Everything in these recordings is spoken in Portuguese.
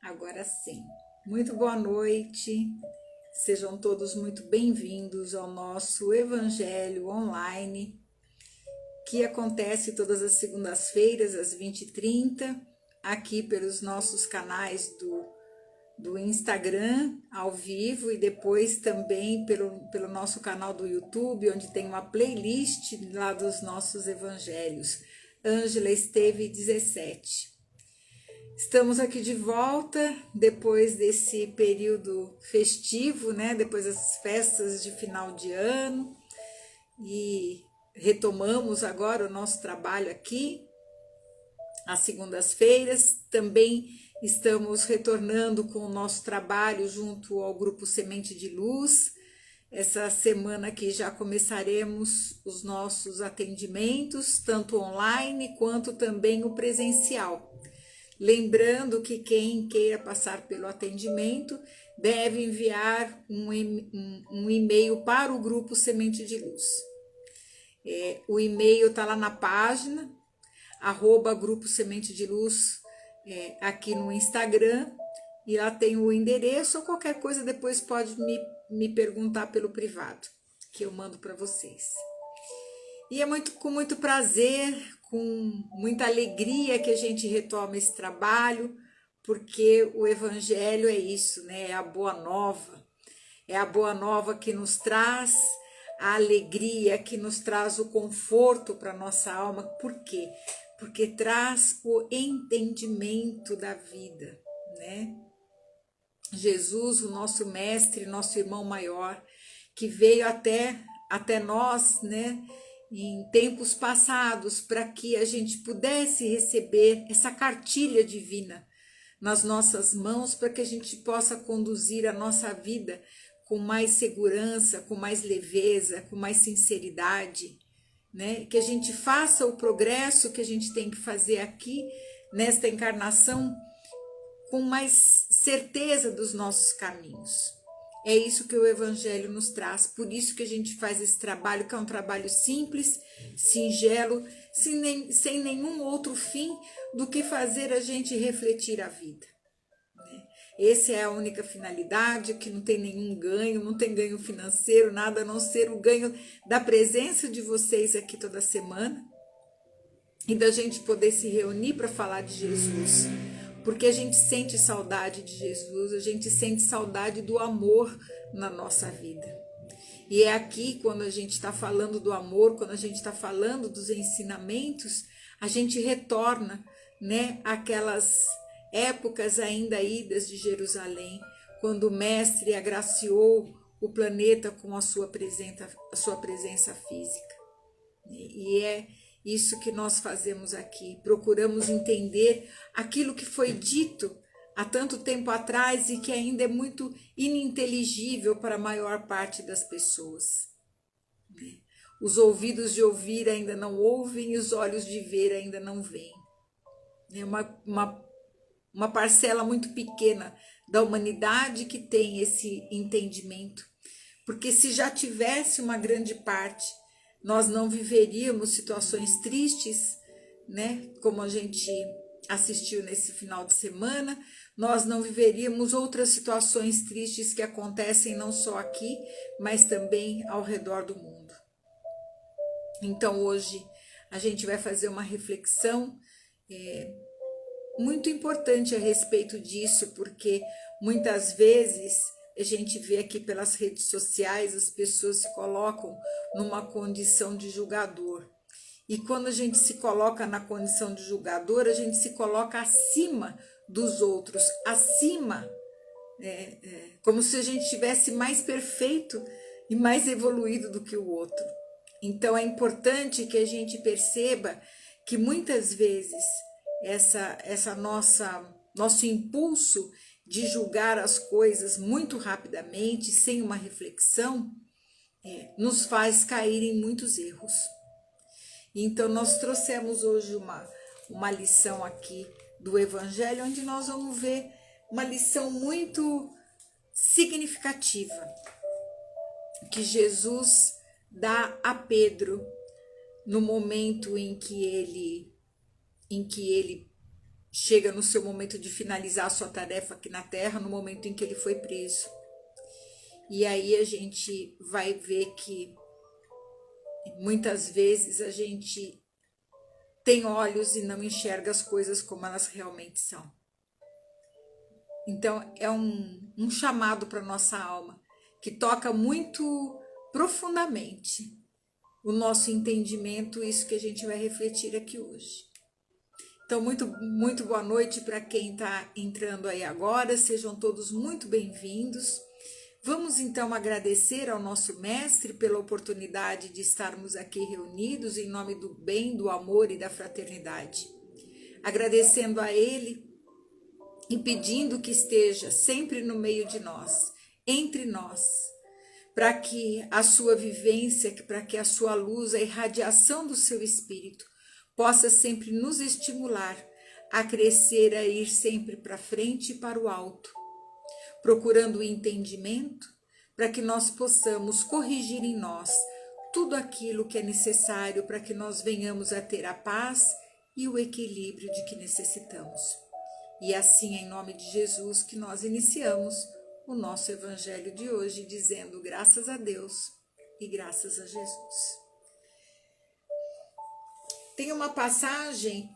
Agora sim. Muito boa noite. Sejam todos muito bem-vindos ao nosso Evangelho Online, que acontece todas as segundas-feiras, às 20h30, aqui pelos nossos canais do Instagram, ao vivo, e depois também pelo nosso canal do YouTube, onde tem uma playlist lá dos nossos evangelhos. Ângela Esteve 17. Estamos aqui de volta depois desse período festivo, né? Depois das festas de final de ano, e retomamos agora o nosso trabalho aqui às segundas-feiras. Também estamos retornando com o nosso trabalho junto ao Grupo Semente de Luz. Essa semana aqui já começaremos os nossos atendimentos, tanto online quanto também o presencial. Lembrando que quem queira passar pelo atendimento deve enviar um e-mail para o Grupo Semente de Luz. O e-mail está lá na página, @Grupo Semente de Luz, aqui no Instagram, e lá tem o endereço, ou qualquer coisa depois pode me perguntar pelo privado, que eu mando para vocês. E é com muito prazer, com muita alegria que a gente retoma esse trabalho, porque o Evangelho é isso, né? É a boa nova. É a boa nova que nos traz a alegria, que nos traz o conforto para a nossa alma. Por quê? Porque traz o entendimento da vida, né? Jesus, o nosso mestre, nosso irmão maior, que veio até nós, né, em tempos passados, para que a gente pudesse receber essa cartilha divina nas nossas mãos, para que a gente possa conduzir a nossa vida com mais segurança, com mais leveza, com mais sinceridade, né? Que a gente faça o progresso que a gente tem que fazer aqui nesta encarnação com mais certeza dos nossos caminhos. É isso que o Evangelho nos traz, por isso que a gente faz esse trabalho, que é um trabalho simples, singelo, sem nenhum outro fim do que fazer a gente refletir a vida. Essa é a única finalidade, que não tem nenhum ganho, não tem ganho financeiro, nada a não ser o ganho da presença de vocês aqui toda semana, e da gente poder se reunir para falar de Jesus, porque a gente sente saudade de Jesus, a gente sente saudade do amor na nossa vida. E é aqui, quando a gente está falando do amor, quando a gente está falando dos ensinamentos, a gente retorna, né, aquelas épocas ainda idas de Jerusalém, quando o Mestre agraciou o planeta com a sua presença física. E é isso que nós fazemos aqui, procuramos entender aquilo que foi dito há tanto tempo atrás e que ainda é muito ininteligível para a maior parte das pessoas. Os ouvidos de ouvir ainda não ouvem e os olhos de ver ainda não veem. É uma parcela muito pequena da humanidade que tem esse entendimento, porque se já tivesse uma grande parte, nós não viveríamos situações tristes, né? Como a gente assistiu nesse final de semana, nós não viveríamos outras situações tristes que acontecem não só aqui, mas também ao redor do mundo. Então hoje a gente vai fazer uma reflexão muito importante a respeito disso, porque muitas vezes a gente vê aqui pelas redes sociais, as pessoas se colocam numa condição de julgador. E quando a gente se coloca na condição de julgador, a gente se coloca acima dos outros, acima, como se a gente estivesse mais perfeito e mais evoluído do que o outro. Então é importante que a gente perceba que muitas vezes essa nosso impulso de julgar as coisas muito rapidamente, sem uma reflexão, nos faz cair em muitos erros. Então nós trouxemos hoje uma lição aqui do Evangelho, onde nós vamos ver uma lição muito significativa que Jesus dá a Pedro no momento em que ele chega no seu momento de finalizar a sua tarefa aqui na Terra, no momento em que ele foi preso. E aí a gente vai ver que muitas vezes a gente tem olhos e não enxerga as coisas como elas realmente são. Então é um chamado para nossa alma, que toca muito profundamente o nosso entendimento, isso que a gente vai refletir aqui hoje. Então, muito boa noite para quem está entrando aí agora, sejam todos muito bem-vindos. Vamos então agradecer ao nosso Mestre pela oportunidade de estarmos aqui reunidos em nome do bem, do amor e da fraternidade. Agradecendo a Ele e pedindo que esteja sempre no meio de nós, entre nós, para que a sua vivência, para que a sua luz, a irradiação do seu espírito possa sempre nos estimular a crescer, a ir sempre para frente e para o alto, procurando o entendimento para que nós possamos corrigir em nós tudo aquilo que é necessário para que nós venhamos a ter a paz e o equilíbrio de que necessitamos. E assim, em nome de Jesus, que nós iniciamos o nosso evangelho de hoje, dizendo graças a Deus e graças a Jesus. Tem uma passagem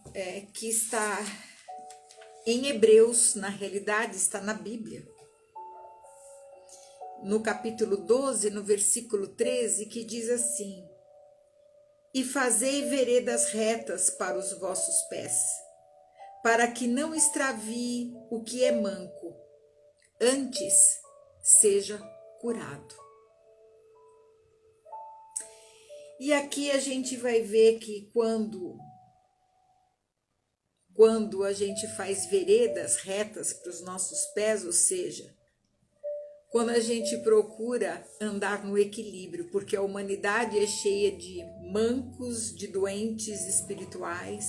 que está em Hebreus, na realidade está na Bíblia, no capítulo 12, no versículo 13, que diz assim: E fazei veredas retas para os vossos pés, para que não extravie o que é manco, antes seja curado. E aqui a gente vai ver que quando a gente faz veredas retas para os nossos pés, ou seja, quando a gente procura andar no equilíbrio, porque a humanidade é cheia de mancos, de doentes espirituais,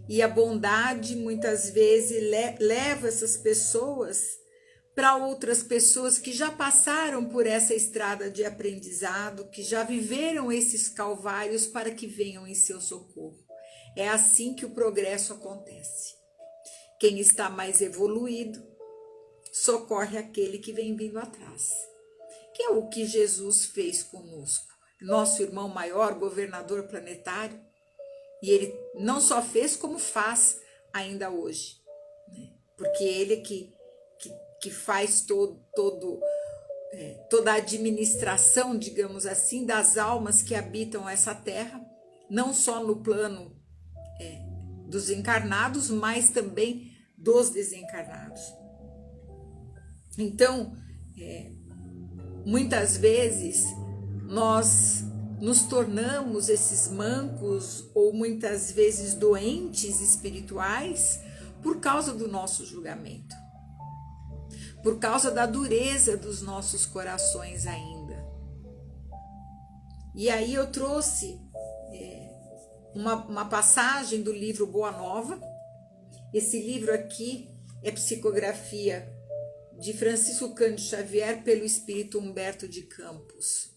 e a bondade muitas vezes leva essas pessoas para outras pessoas que já passaram por essa estrada de aprendizado, que já viveram esses calvários para que venham em seu socorro. É assim que o progresso acontece. Quem está mais evoluído socorre aquele que vem vindo atrás, que é o que Jesus fez conosco. Nosso irmão maior, governador planetário, e ele não só fez como faz ainda hoje, né? Porque ele que faz toda a administração, digamos assim, das almas que habitam essa terra, não só no plano dos encarnados, mas também dos desencarnados. Então, muitas vezes nós nos tornamos esses mancos ou muitas vezes doentes espirituais por causa do nosso julgamento, por causa da dureza dos nossos corações ainda. E aí eu trouxe uma passagem do livro Boa Nova. Esse livro aqui é psicografia de Francisco Cândido Xavier pelo espírito Humberto de Campos.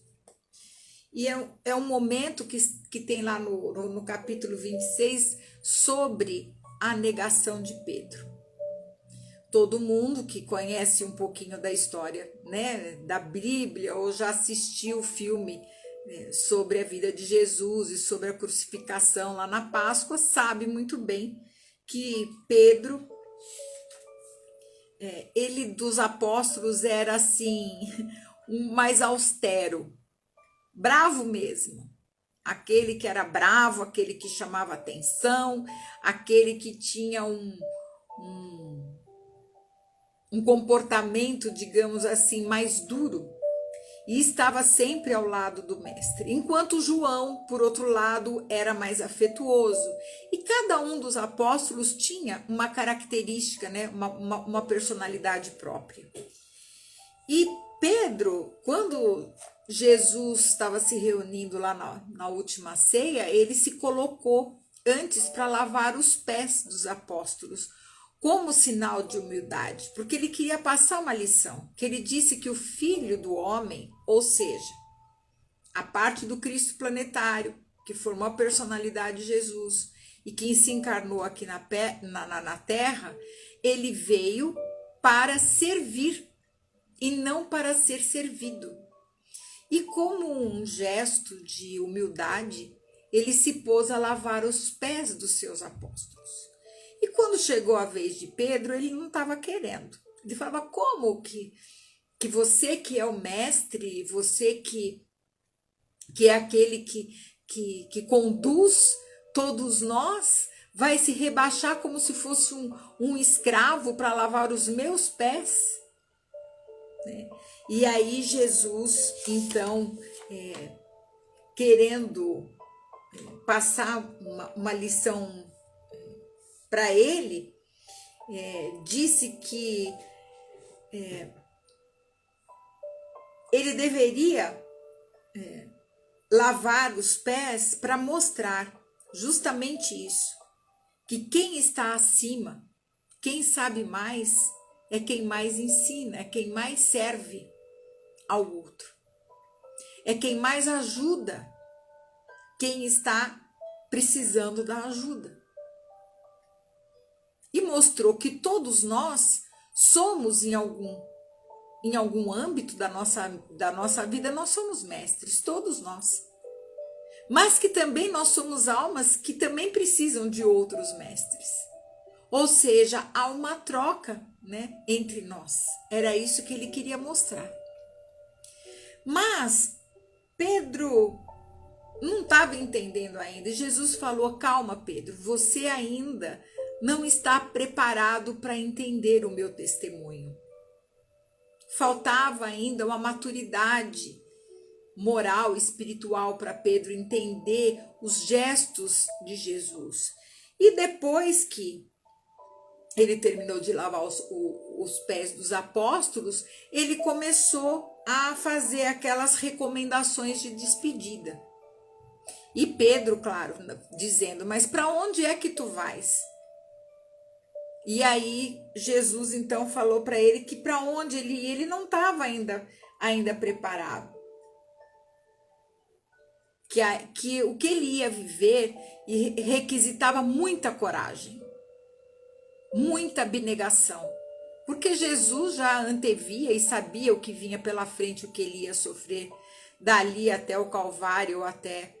E é um momento que tem lá no capítulo 26 sobre a negação de Pedro. Todo mundo que conhece um pouquinho da história, né, da Bíblia, ou já assistiu o filme sobre a vida de Jesus e sobre a crucificação lá na Páscoa, sabe muito bem que Pedro, ele dos apóstolos era assim, um mais austero, bravo mesmo. Aquele que era bravo, aquele que chamava atenção, aquele que tinha um comportamento, digamos assim, mais duro, e estava sempre ao lado do mestre. Enquanto João, por outro lado, era mais afetuoso. E cada um dos apóstolos tinha uma característica, né? uma personalidade própria. E Pedro, quando Jesus estava se reunindo lá na última ceia, ele se colocou antes para lavar os pés dos apóstolos, como sinal de humildade, porque ele queria passar uma lição, que ele disse que o Filho do Homem, ou seja, a parte do Cristo planetário, que formou a personalidade de Jesus, e que se encarnou aqui na terra, ele veio para servir e não para ser servido. E como um gesto de humildade, ele se pôs a lavar os pés dos seus apóstolos. E quando chegou a vez de Pedro, ele não estava querendo. Ele falava, como que você que é o mestre, você que é aquele que conduz todos nós, vai se rebaixar como se fosse um escravo para lavar os meus pés? Né? E aí Jesus, então, querendo passar uma lição para ele, disse que ele deveria lavar os pés para mostrar justamente isso, que quem está acima, quem sabe mais, é quem mais ensina, é quem mais serve ao outro, é quem mais ajuda quem está precisando da ajuda. E mostrou que todos nós somos em algum âmbito da nossa vida, nós somos mestres, todos nós. Mas que também nós somos almas que também precisam de outros mestres. Ou seja, há uma troca, né, entre nós. Era isso que ele queria mostrar. Mas Pedro não estava entendendo ainda. Jesus falou, calma, Pedro, você ainda não está preparado para entender o meu testemunho. Faltava ainda uma maturidade moral, espiritual para Pedro entender os gestos de Jesus. E depois que ele terminou de lavar os pés dos apóstolos, ele começou a fazer aquelas recomendações de despedida. E Pedro, claro, dizendo, mas para onde é que tu vais? E aí Jesus então falou para ele que para onde ele ia, ele não estava ainda preparado. Que o que ele ia viver requisitava muita coragem, muita abnegação. Porque Jesus já antevia e sabia o que vinha pela frente, o que ele ia sofrer dali até o Calvário, ou até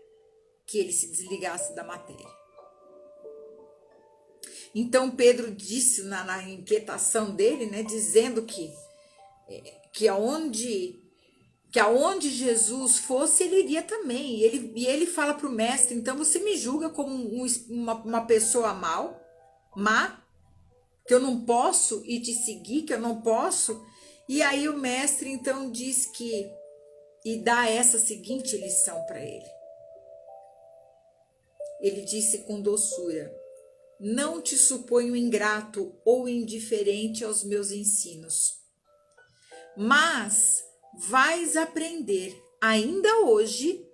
que ele se desligasse da matéria. Então Pedro disse na inquietação dele, né, dizendo que aonde Jesus fosse, ele iria também. E ele fala para o mestre, então você me julga como uma pessoa má, que eu não posso ir te seguir, que eu não posso. E aí o mestre então diz e dá essa seguinte lição para ele. Ele disse com doçura, não te suponho ingrato ou indiferente aos meus ensinos, mas vais aprender ainda hoje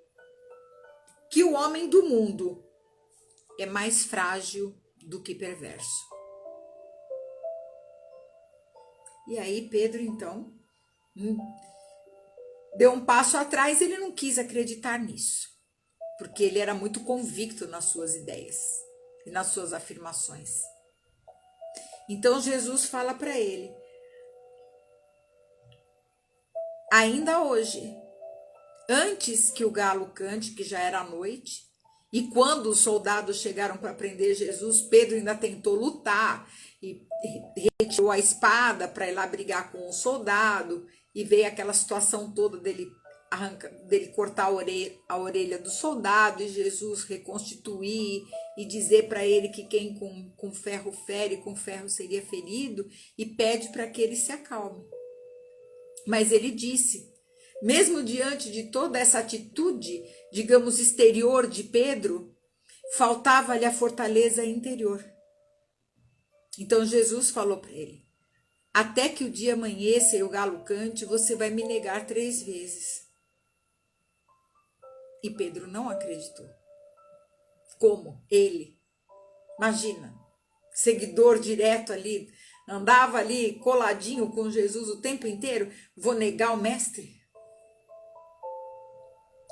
que o homem do mundo é mais frágil do que perverso. E aí Pedro então deu um passo atrás, ele não quis acreditar nisso, porque ele era muito convicto nas suas ideias e nas suas afirmações. Então Jesus fala para ele, ainda hoje, antes que o galo cante, que já era noite, e quando os soldados chegaram para prender Jesus, Pedro ainda tentou lutar e retirou a espada para ir lá brigar com o soldado, e veio aquela situação toda dele cortar a orelha do soldado e Jesus reconstituir e dizer para ele que quem com ferro fere, com ferro seria ferido, e pede para que ele se acalme. Mas ele disse, mesmo diante de toda essa atitude, digamos, exterior de Pedro, faltava-lhe a fortaleza interior. Então Jesus falou para ele, até que o dia amanheça e o galo cante, você vai me negar 3 vezes. E Pedro não acreditou. Como? Ele. Imagina, seguidor direto ali, andava ali coladinho com Jesus o tempo inteiro, vou negar o mestre?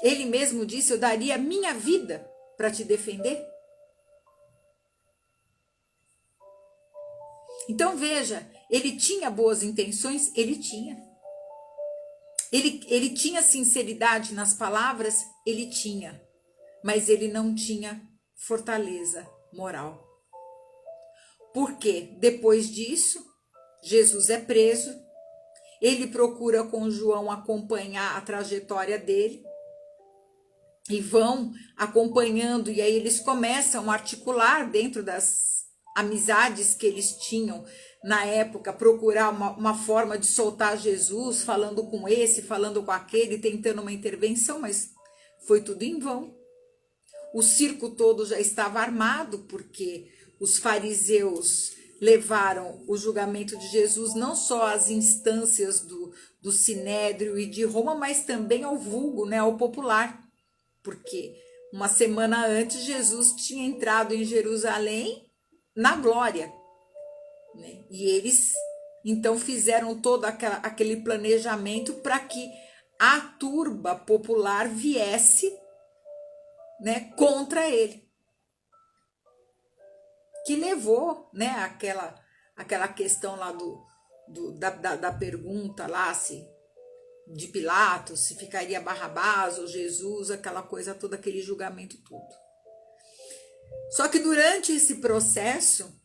Ele mesmo disse, eu daria a minha vida para te defender? Então veja, ele tinha boas intenções? Ele tinha. Ele tinha sinceridade nas palavras? Ele tinha. Mas ele não tinha fortaleza moral. Porque depois disso, Jesus é preso, ele procura com João acompanhar a trajetória dele, e vão acompanhando, e aí eles começam a articular dentro das amizades que eles tinham na época, procurar uma forma de soltar Jesus, falando com esse, falando com aquele, tentando uma intervenção, mas foi tudo em vão. O circo todo já estava armado, porque os fariseus levaram o julgamento de Jesus não só às instâncias do Sinédrio e de Roma, mas também ao vulgo, né, ao popular. Porque uma semana antes Jesus tinha entrado em Jerusalém na glória, né? E eles então fizeram todo aquele planejamento para que a turba popular viesse, né, contra ele, que levou, né, aquela questão lá da pergunta lá, se de Pilatos, se ficaria Barrabás ou Jesus, aquela coisa toda, aquele julgamento todo. Só que durante esse processo,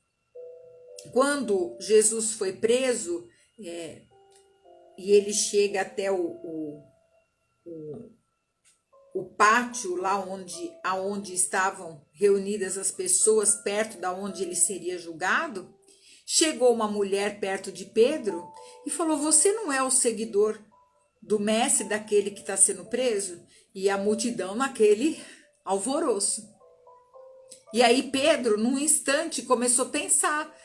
quando Jesus foi preso, e ele chega até o pátio lá aonde estavam reunidas as pessoas, perto da onde ele seria julgado, chegou uma mulher perto de Pedro e falou: "Você não é o seguidor do mestre, daquele que está sendo preso?" E a multidão naquele alvoroço. E aí Pedro, num instante, começou a pensar,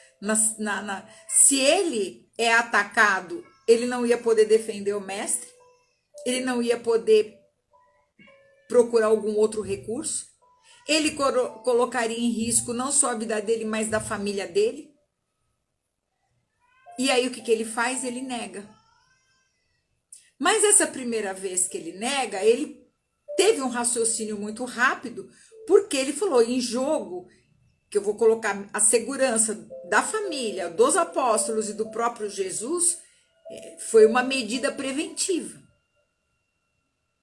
se ele é atacado, ele não ia poder defender o mestre, ele não ia poder procurar algum outro recurso, ele colocaria em risco não só a vida dele, mas da família dele. E aí o que ele faz? Ele nega. Mas essa primeira vez que ele nega, ele teve um raciocínio muito rápido, porque ele falou: em jogo, que eu vou colocar a segurança da família, dos apóstolos e do próprio Jesus, foi uma medida preventiva.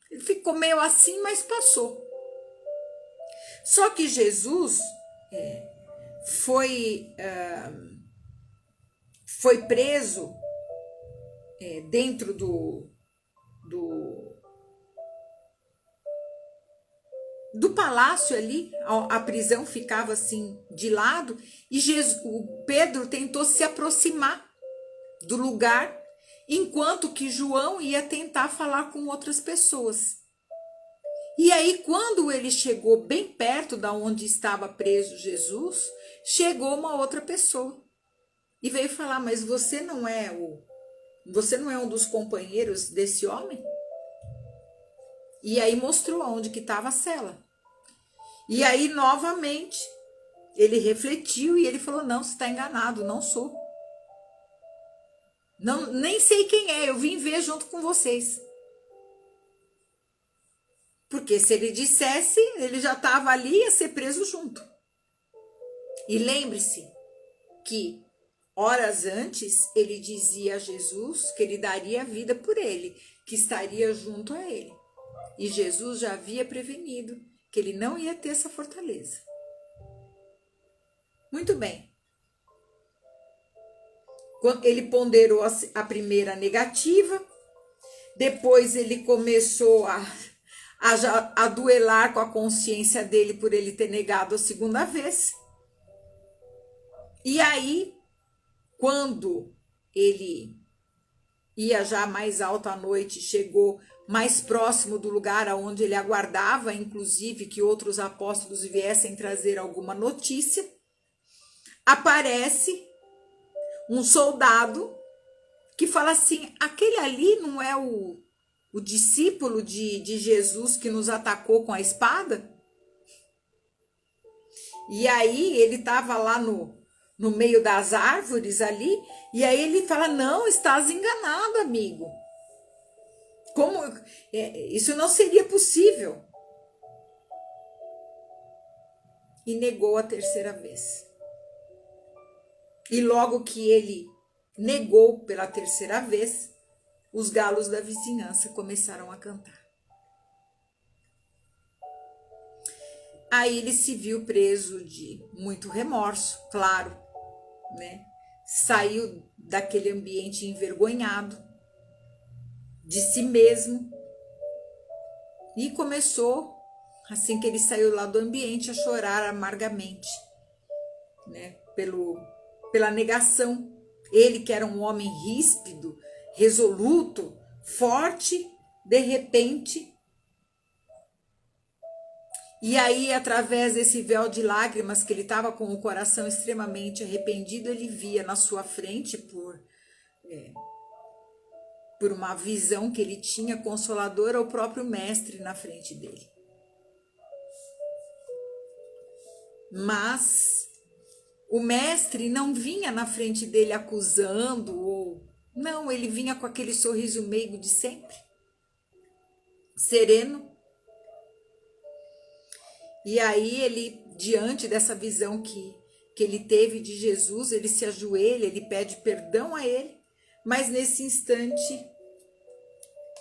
Ele ficou meio assim, mas passou. Só que Jesus foi preso dentro do palácio ali, a prisão ficava assim de lado, e o Pedro tentou se aproximar do lugar, enquanto que João ia tentar falar com outras pessoas. E aí, quando ele chegou bem perto da onde estava preso Jesus, chegou uma outra pessoa e veio falar: "Mas você não é um dos companheiros desse homem?" E aí mostrou onde que estava a cela. E aí, novamente, ele refletiu e ele falou: "Não, você está enganado, não sou. Não, nem sei quem é, eu vim ver junto com vocês." Porque se ele dissesse, ele já estava ali e ia ser preso junto. E lembre-se que horas antes ele dizia a Jesus que ele daria a vida por ele, que estaria junto a ele. E Jesus já havia prevenido que ele não ia ter essa fortaleza. Muito bem. Ele ponderou a primeira negativa, depois ele começou a duelar com a consciência dele por ele ter negado a segunda vez. E aí, quando ele ia já mais alto à noite, chegou mais próximo do lugar onde ele aguardava, inclusive, que outros apóstolos viessem trazer alguma notícia, aparece um soldado que fala assim: "Aquele ali não é o discípulo de Jesus que nos atacou com a espada?" E aí ele estava lá no meio das árvores ali, e aí ele fala: "Não, estás enganado, amigo. Como isso não seria possível?" E negou a terceira vez. E logo que ele negou pela terceira vez, os galos da vizinhança começaram a cantar. Aí ele se viu preso de muito remorso, claro, né? Saiu daquele ambiente envergonhado de si mesmo e começou, assim que ele saiu lá do ambiente, a chorar amargamente, né? Pela negação. Ele, que era um homem ríspido, resoluto, forte, de repente. E aí, através desse véu de lágrimas, que ele estava com o coração extremamente arrependido, ele via na sua frente, por uma visão que ele tinha consoladora, o próprio mestre na frente dele. Mas o mestre não vinha na frente dele acusando, não, ele vinha com aquele sorriso meigo de sempre, sereno. E aí ele, diante dessa visão que ele teve de Jesus, ele se ajoelha, ele pede perdão a ele, mas nesse instante,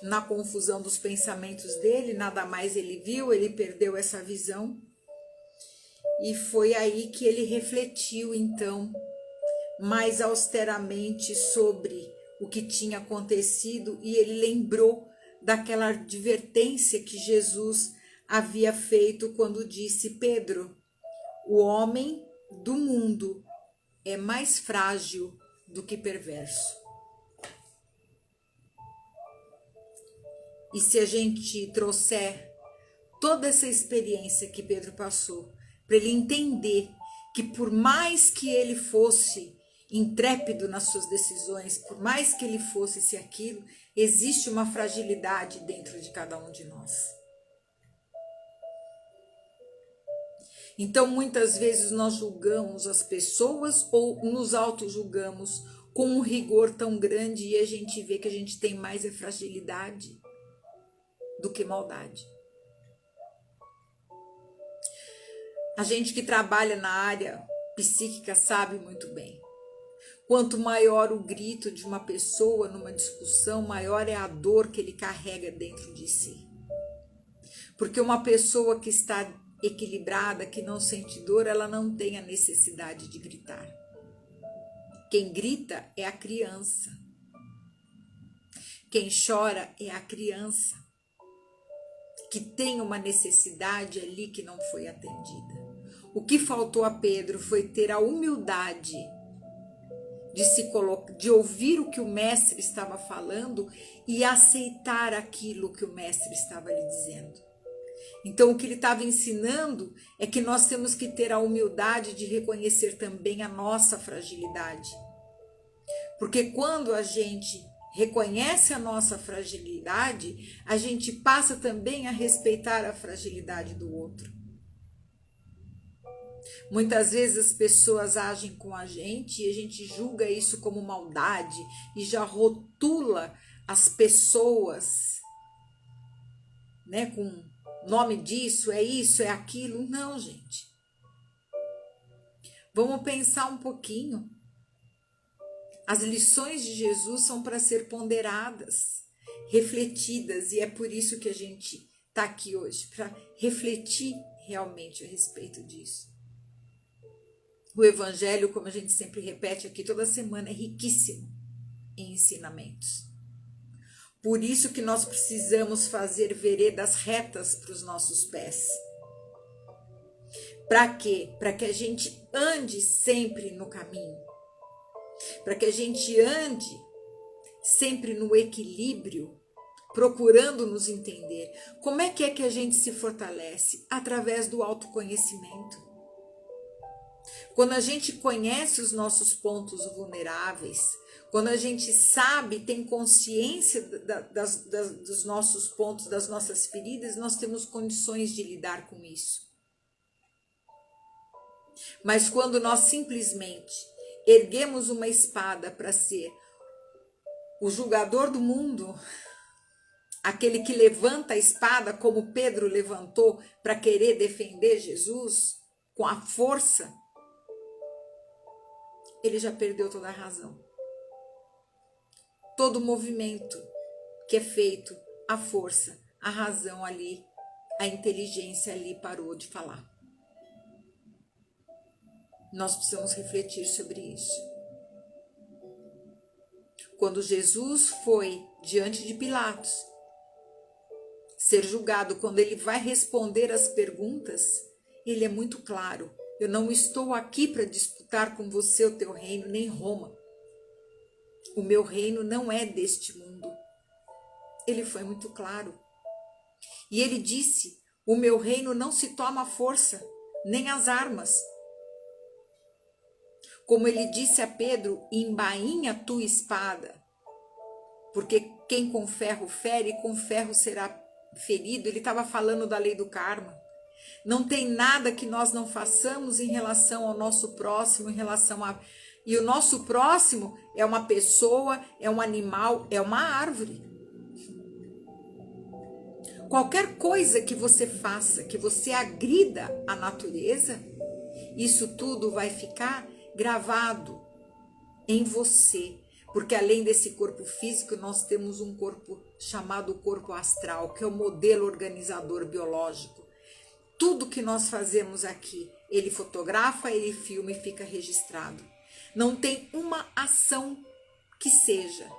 na confusão dos pensamentos dele, nada mais ele viu, ele perdeu essa visão. E foi aí que ele refletiu, então, mais austeramente sobre o que tinha acontecido, e ele lembrou daquela advertência que Jesus havia feito quando disse: Pedro, o homem do mundo é mais frágil do que perverso. E se a gente trouxer toda essa experiência que Pedro passou, para ele entender que por mais que ele fosse intrépido nas suas decisões, por mais que ele fosse isso e aquilo, existe uma fragilidade dentro de cada um de nós. Então, muitas vezes nós julgamos as pessoas ou nos auto-julgamos com um rigor tão grande e a gente vê que a gente tem mais fragilidade do que maldade. A gente que trabalha na área psíquica sabe muito bem. Quanto maior o grito de uma pessoa numa discussão, maior é a dor que ele carrega dentro de si. Porque uma pessoa que está equilibrada, que não sente dor, ela não tem a necessidade de gritar. Quem grita é a criança. Quem chora é a criança, que tem uma necessidade ali que não foi atendida. O que faltou a Pedro foi ter a humildade de ouvir o que o mestre estava falando e aceitar aquilo que o mestre estava lhe dizendo. Então, o que ele estava ensinando é que nós temos que ter a humildade de reconhecer também a nossa fragilidade. Porque quando a gente reconhece a nossa fragilidade, a gente passa também a respeitar a fragilidade do outro. Muitas vezes as pessoas agem com a gente e a gente julga isso como maldade e já rotula as pessoas, né, com nome disso, é isso, é aquilo. Não, gente. Vamos pensar um pouquinho. As lições de Jesus são para ser ponderadas, refletidas, e é por isso que a gente está aqui hoje, para refletir realmente a respeito disso. O Evangelho, como a gente sempre repete aqui toda semana, é riquíssimo em ensinamentos. Por isso que nós precisamos fazer veredas retas para os nossos pés. Para quê? Para que a gente ande sempre no caminho. Para que a gente ande sempre no equilíbrio, procurando nos entender. Como é que a gente se fortalece? Através do autoconhecimento. Quando a gente conhece os nossos pontos vulneráveis, quando a gente sabe, tem consciência dos nossos pontos, das nossas feridas, nós temos condições de lidar com isso. Mas quando nós simplesmente erguemos uma espada para ser o julgador do mundo, aquele que levanta a espada como Pedro levantou para querer defender Jesus com a força, ele já perdeu toda a razão. Todo o movimento que é feito, a força, a razão ali, a inteligência ali parou de falar. Nós precisamos refletir sobre isso. Quando Jesus foi diante de Pilatos ser julgado, quando ele vai responder as perguntas, ele é muito claro. Eu não estou aqui para disputar com você o teu reino, nem Roma. O meu reino não é deste mundo. Ele foi muito claro. E ele disse, o meu reino não se toma à força, nem às armas. Como ele disse a Pedro, embainha tua espada, porque quem com ferro fere, com ferro será ferido. Ele estava falando da lei do karma. Não tem nada que nós não façamos em relação ao nosso próximo, em relação a... E o nosso próximo é uma pessoa, é um animal, é uma árvore. Qualquer coisa que você faça, que você agrida a natureza, isso tudo vai ficar gravado em você, porque além desse corpo físico, nós temos um corpo chamado corpo astral, que é o modelo organizador biológico. Tudo que nós fazemos aqui, ele fotografa, ele filma e fica registrado. Não tem uma ação que seja,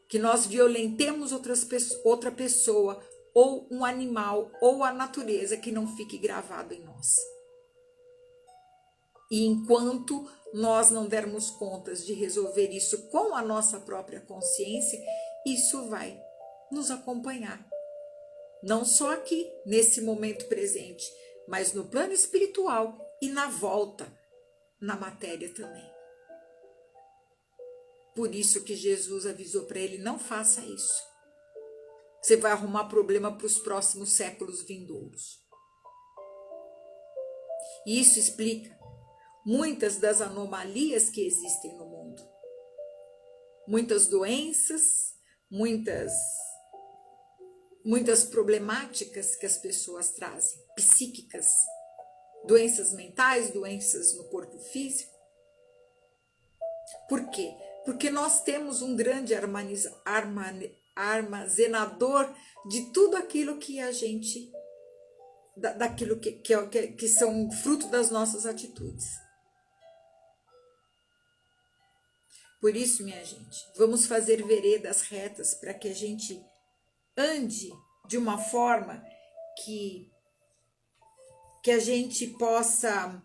que nós violentemos outra pessoa, ou um animal, ou a natureza, que não fique gravado em nós. E enquanto nós não dermos contas de resolver isso com a nossa própria consciência, isso vai nos acompanhar. Não só aqui, nesse momento presente, mas no plano espiritual e na volta, na matéria também. Por isso que Jesus avisou para ele, não faça isso. Você vai arrumar problema para os próximos séculos vindouros. E isso explica muitas das anomalias que existem no mundo. Muitas doenças, muitas problemáticas que as pessoas trazem, psíquicas, doenças mentais, doenças no corpo físico. Por quê? Porque nós temos um grande armazenador de tudo aquilo que a gente, daquilo que são fruto das nossas atitudes. Por isso, minha gente, vamos fazer veredas retas para que a gente ande de uma forma que a gente possa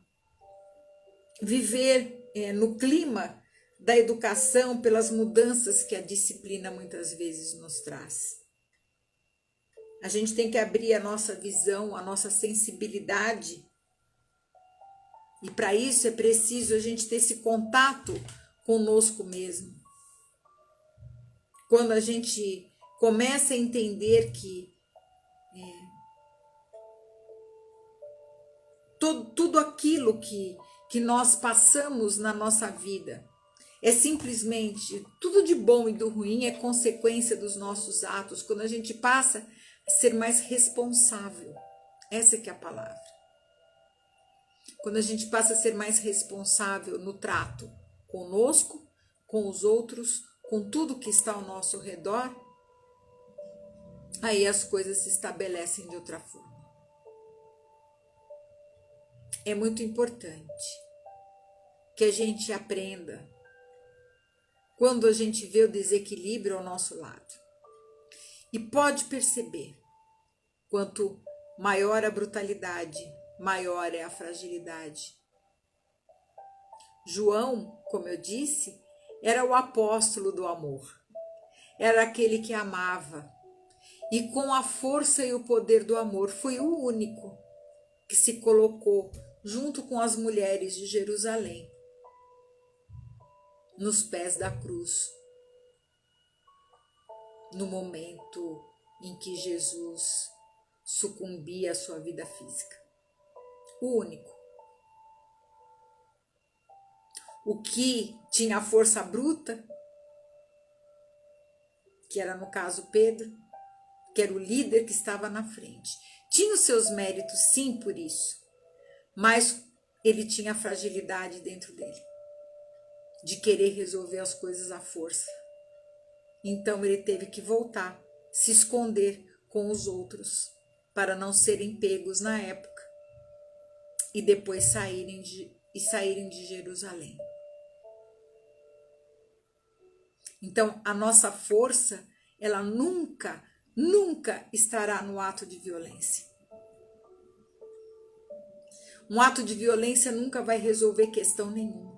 viver no clima da educação, pelas mudanças que a disciplina muitas vezes nos traz. A gente tem que abrir a nossa visão, a nossa sensibilidade. E para isso é preciso a gente ter esse contato conosco mesmo. Quando a gente começa a entender que tudo aquilo que nós passamos na nossa vida é simplesmente, tudo de bom e do ruim é consequência dos nossos atos, quando a gente passa a ser mais responsável. Essa que é a palavra. Quando a gente passa a ser mais responsável no trato conosco, com os outros, com tudo que está ao nosso redor, aí as coisas se estabelecem de outra forma. É muito importante que a gente aprenda quando a gente vê o desequilíbrio ao nosso lado. E pode perceber, quanto maior a brutalidade, maior é a fragilidade. João, como eu disse, era o apóstolo do amor. Era aquele que amava. E com a força e o poder do amor, foi o único que se colocou junto com as mulheres de Jerusalém, nos pés da cruz, no momento em que Jesus sucumbia à sua vida física. O único. O que tinha a força bruta, que era no caso Pedro, que era o líder que estava na frente. Tinha os seus méritos, sim, por isso, mas ele tinha a fragilidade dentro dele. de querer resolver as coisas à força. Então ele teve que voltar, se esconder com os outros, para não serem pegos na época e depois saírem de Jerusalém. Então a nossa força, ela nunca estará no ato de violência. Um ato de violência nunca vai resolver questão nenhuma.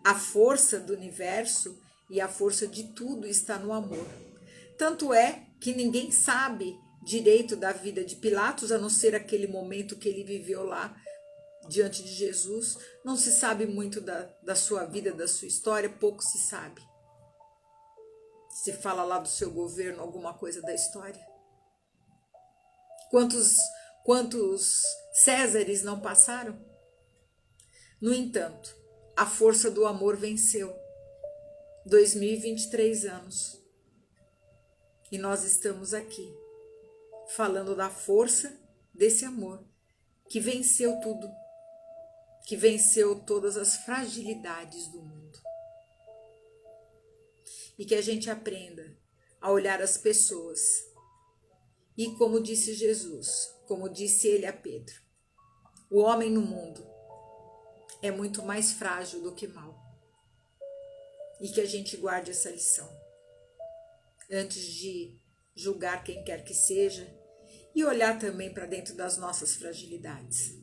A força do universo e a força de tudo está no amor. Tanto é que ninguém sabe direito da vida de Pilatos, a não ser aquele momento que ele viveu lá diante de Jesus. Não se sabe muito da sua vida, da sua história, pouco se sabe. Se fala lá do seu governo, alguma coisa da história. Quantos Césares não passaram? No entanto, a força do amor venceu. 2023 anos. E nós estamos aqui, falando da força desse amor, que venceu tudo, que venceu todas as fragilidades do mundo. E que a gente aprenda a olhar as pessoas. E como disse Jesus, como disse ele a Pedro, o homem no mundo é muito mais frágil do que mau. E que a gente guarde essa lição. Antes de julgar quem quer que seja e olhar também para dentro das nossas fragilidades.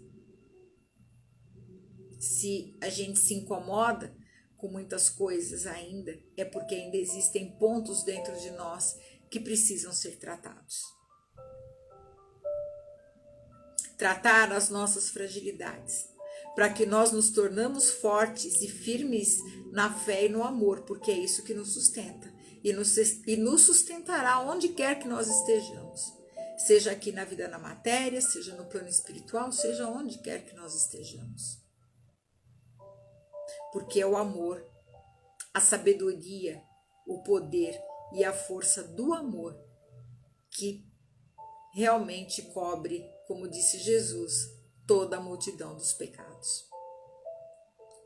Se a gente se incomoda com muitas coisas ainda, é porque ainda existem pontos dentro de nós que precisam ser tratados. Tratar as nossas fragilidades, para que nós nos tornamos fortes e firmes na fé e no amor, porque é isso que nos sustenta e nos sustentará onde quer que nós estejamos, seja aqui na vida na matéria, seja no plano espiritual, seja onde quer que nós estejamos. Porque é o amor, a sabedoria, o poder e a força do amor que realmente cobre, como disse Jesus, toda a multidão dos pecados.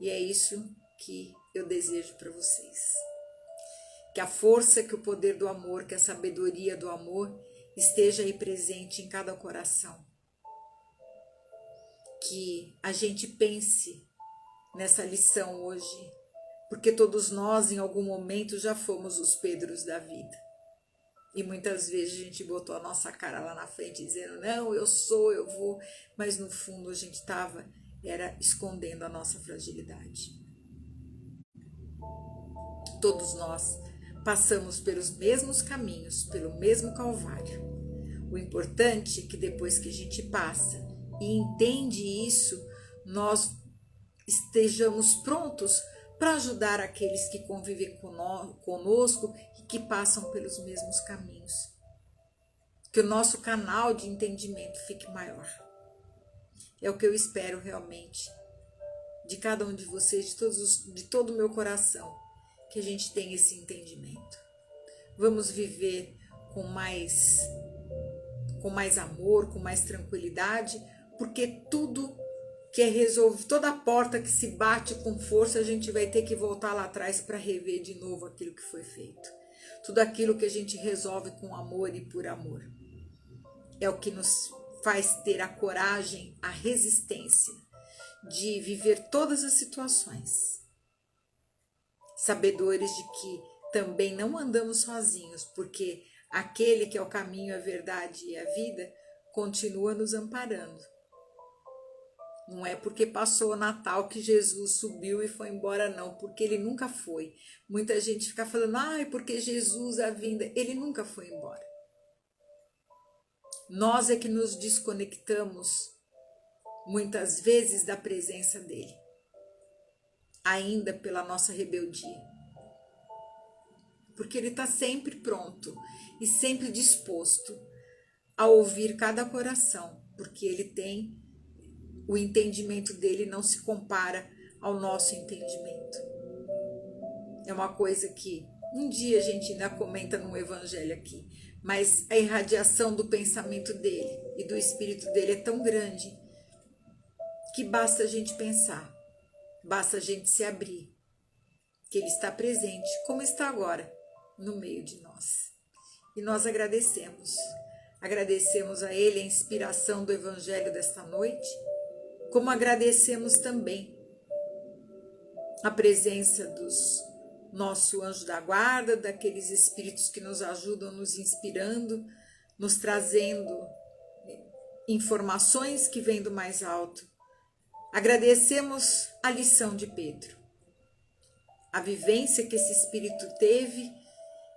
E é isso que eu desejo para vocês. Que a força, que o poder do amor, que a sabedoria do amor esteja aí presente em cada coração. Que a gente pense nessa lição hoje, porque todos nós em algum momento já fomos os Pedros da vida. E muitas vezes a gente botou a nossa cara lá na frente dizendo, não, eu sou, eu vou, mas no fundo a gente era escondendo a nossa fragilidade. Todos nós passamos pelos mesmos caminhos, pelo mesmo calvário. O importante é que depois que a gente passa e entende isso, nós estejamos prontos para ajudar aqueles que convivem conosco e que passam pelos mesmos caminhos. Que o nosso canal de entendimento fique maior. É o que eu espero realmente de cada um de vocês, de todo o meu coração, que a gente tenha esse entendimento. Vamos viver com mais amor, com mais tranquilidade, porque tudo que é resolvido, toda porta que se bate com força, a gente vai ter que voltar lá atrás para rever de novo aquilo que foi feito. Tudo aquilo que a gente resolve com amor e por amor. É o que nos faz ter a coragem, a resistência de viver todas as situações. Sabedores de que também não andamos sozinhos, porque aquele que é o caminho, a verdade e a vida continua nos amparando. Não é porque passou o Natal que Jesus subiu e foi embora, não, porque ele nunca foi. Muita gente fica falando, porque Jesus, a vinda, ele nunca foi embora. Nós é que nos desconectamos muitas vezes da presença dele, ainda pela nossa rebeldia. Porque ele está sempre pronto e sempre disposto a ouvir cada coração, porque ele tem o entendimento dele, não se compara ao nosso entendimento. É uma coisa que um dia a gente ainda comenta no evangelho aqui, mas a irradiação do pensamento dele e do espírito dele é tão grande que basta a gente pensar. Basta a gente se abrir, que Ele está presente, como está agora, no meio de nós. E nós agradecemos. Agradecemos a Ele a inspiração do Evangelho desta noite, como agradecemos também a presença dos nosso anjo da guarda, daqueles espíritos que nos ajudam, nos inspirando, nos trazendo informações que vêm do mais alto. Agradecemos a lição de Pedro, a vivência que esse espírito teve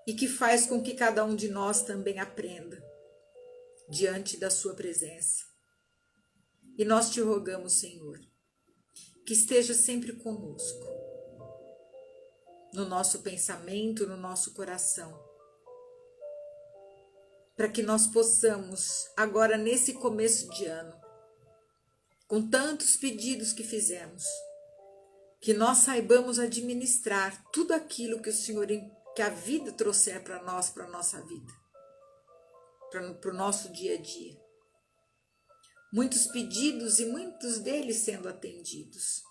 e que faz com que cada um de nós também aprenda diante da sua presença. E nós te rogamos, Senhor, que esteja sempre conosco, no nosso pensamento, no nosso coração, para que nós possamos, agora nesse começo de ano, com tantos pedidos que fizemos, que nós saibamos administrar tudo aquilo que o Senhor, que a vida trouxer para nós, para a nossa vida, para o nosso dia a dia. Muitos pedidos e muitos deles sendo atendidos.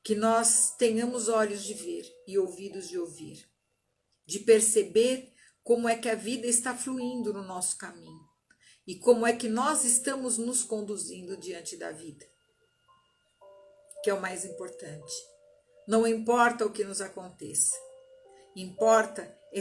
Que nós tenhamos olhos de ver e ouvidos de ouvir, de perceber como é que a vida está fluindo no nosso caminho e como é que nós estamos nos conduzindo diante da vida, que é o mais importante. Não importa o que nos aconteça, importa é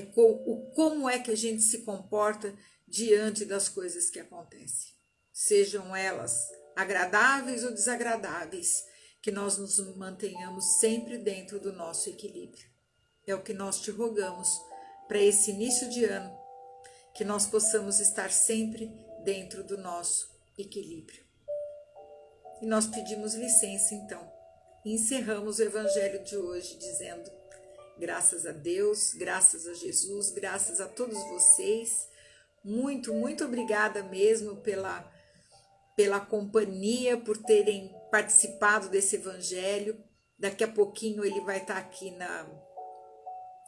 como é que a gente se comporta diante das coisas que acontecem, sejam elas agradáveis ou desagradáveis, que nós nos mantenhamos sempre dentro do nosso equilíbrio. É o que nós te rogamos para esse início de ano, que nós possamos estar sempre dentro do nosso equilíbrio. E nós pedimos licença então, e encerramos o Evangelho de hoje dizendo: graças a Deus, graças a Jesus, graças a todos vocês, muito, muito obrigada mesmo pela companhia, por terem participado desse Evangelho. Daqui a pouquinho ele vai estar aqui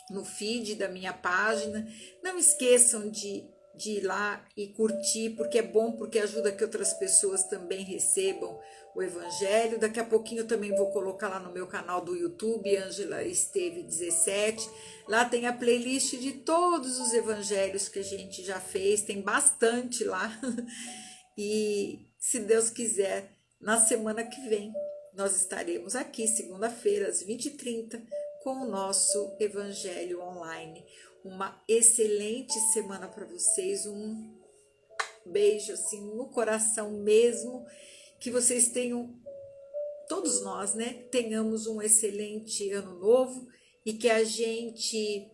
no feed da minha página. Não esqueçam de ir lá e curtir, porque é bom, porque ajuda que outras pessoas também recebam o Evangelho. Daqui a pouquinho eu também vou colocar lá no meu canal do YouTube, Ângela Esteve 17. Lá tem a playlist de todos os Evangelhos que a gente já fez, tem bastante lá. E se Deus quiser, na semana que vem, nós estaremos aqui, segunda-feira, às 20h30, com o nosso Evangelho Online. Uma excelente semana para vocês, um beijo assim no coração mesmo, que vocês tenham, todos nós, né, tenhamos um excelente ano novo e que a gente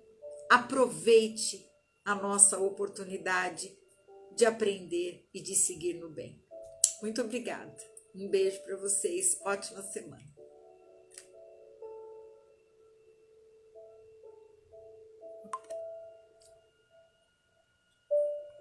aproveite a nossa oportunidade de aprender e de seguir no bem. Muito obrigada. Um beijo para vocês. Ótima semana.